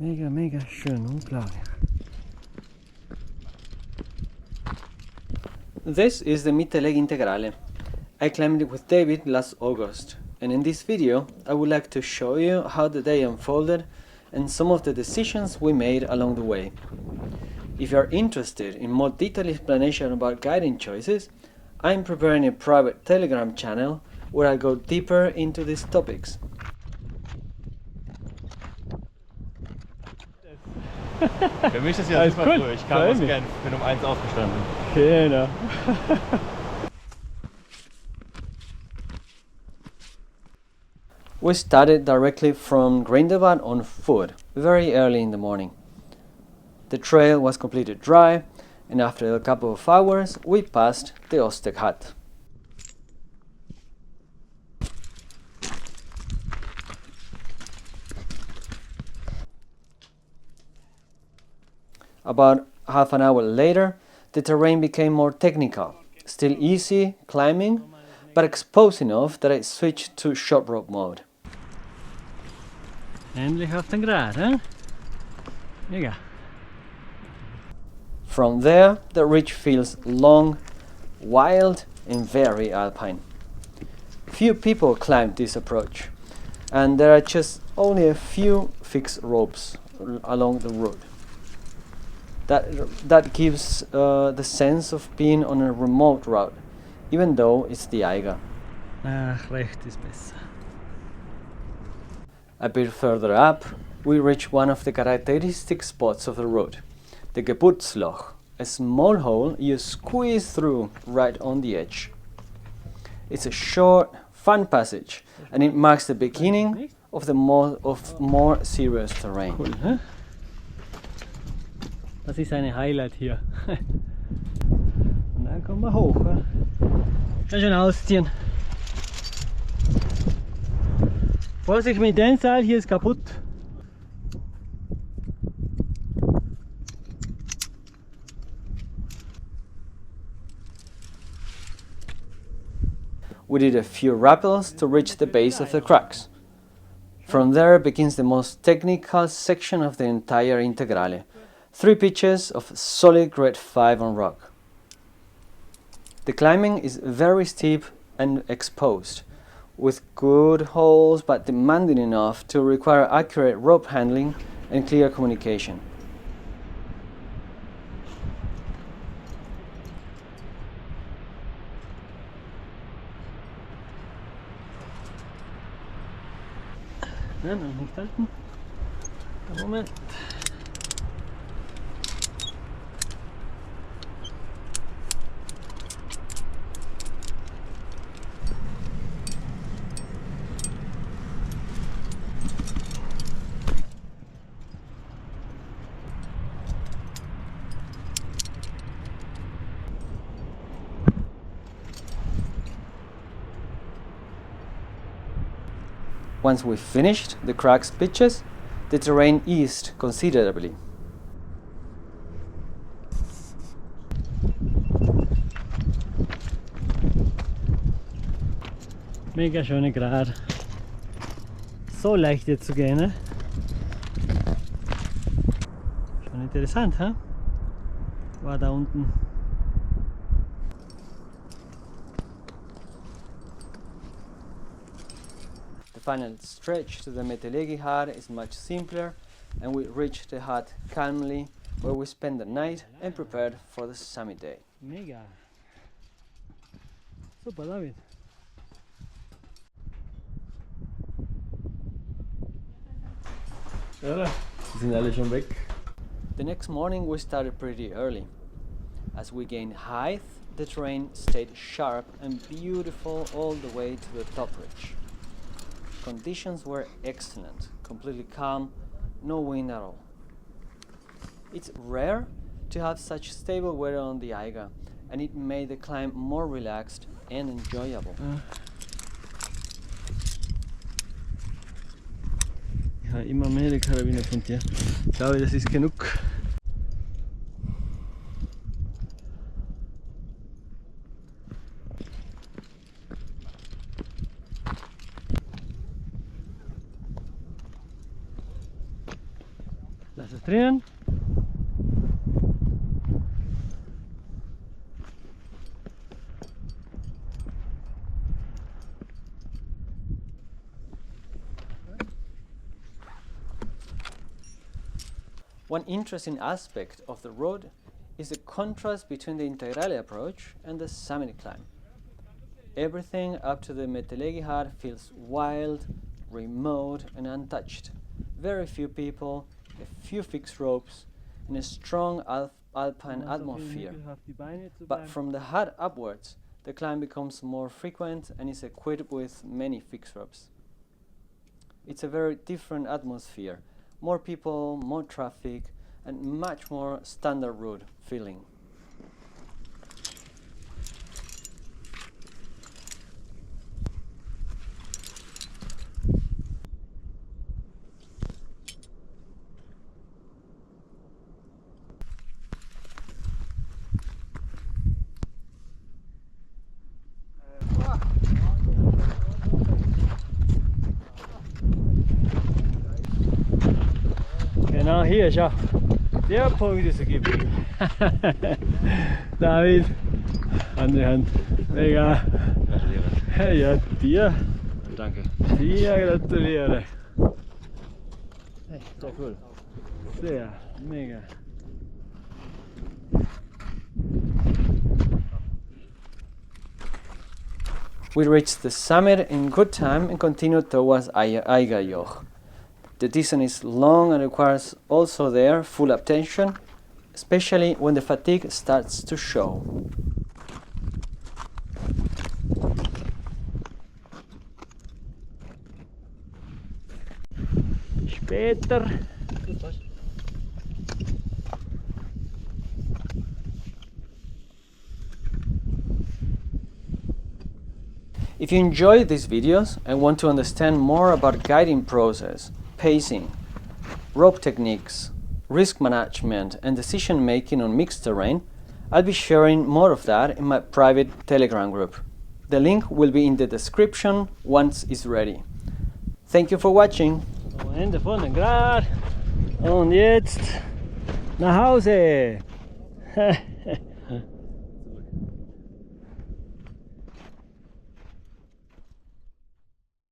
Mega schön, unglaublich. This is the Mittellegi Integrale. I climbed it with David last August, and in this video I would like to show you how the day unfolded and some of the decisions we made along the way. If you are interested in more detailed explanation about guiding choices, I am preparing a private Telegram channel where I go deeper into these topics. Für mich ist es ja super früh. Ich kam aus Genf, bin um 1 aufgestanden. Genau. We started directly from Grindelwald on foot, very early in the morning. The trail was completely dry, and after a couple of hours we passed the Ostegg Hut. About half an hour later, the terrain became more technical, still easy climbing, but exposed enough that I switched to short rope mode. Endlich auf den Grat, hè? Mega. From there, the ridge feels long, wild and very alpine. Few people climb this approach, and there are just only a few fixed ropes along the route. That gives the sense of being on a remote route, even though it's the Eiger. Ach, recht ist besser. A bit further up, we reach one of the characteristic spots of the route, the Geburtsloch, a small hole you squeeze through right on the edge. It's a short, fun passage, and it marks the beginning of more serious terrain. Cool, hä? Das ist ein Highlight hier. Und dann kommen wir hoch. Hä? Kann schon ausziehen. Vorsicht mit dem Seil, hier ist kaputt. We did a few rappels to reach the base of the crux. From there begins the most technical section of the entire Integrale. 3 pitches of solid grade 5 on rock. The climbing is very steep and exposed, with good holes but demanding enough to require accurate rope handling and clear communication. Ja, noch nicht halten. Moment. Once we finished the crux pitches, the terrain eased considerably. Mega schöne Grat. So leicht jetzt zu gehen, ne? Schon interessant, hä? War da unten. The final stretch to the Mittellegi Hut is much simpler, and we reach the hut calmly, where we spend the night and prepared for the summit day. Mega. Super, David. Ja, die sind alle schon weg. The next morning we started pretty early. As we gained height, the terrain stayed sharp and beautiful all the way to the top ridge. Conditions were excellent, completely calm, no wind at all. It's rare to have such stable weather on the Eiger, and it made the climb more relaxed and enjoyable. Ich habe immer mehr die Karabiner von dir. Ich glaube, das ist genug. Lass es drinnen. One interesting aspect of the road is the contrast between the Integrale approach and the summit climb. Everything up to the Mittellegi Hut feels wild, remote and untouched. Very few people, a few fixed ropes and a strong alpine atmosphere. But from the hut upwards, the climb becomes more frequent and is equipped with many fixed ropes. It's a very different atmosphere. More people, more traffic, and much more standard route feeling. Genau hier, schau. Der Punkt ist der Gipfel. David, Hand in Hand. Mega. Gratuliere. Ja, dir. Danke. Dir gratuliere. Sehr cool. Sehr, mega. We reached the summit in good time and continued towards Eigerjoch. The descent is long and requires also there full attention, especially when the fatigue starts to show. Später. If you enjoy these videos and want to understand more about guiding process, pacing, rope techniques, risk management and decision making on mixed terrain, I'll be sharing more of that in my private Telegram group. The link will be in the description once it's ready. Thank you for watching. Ende von den Grad. Und jetzt nach Hause.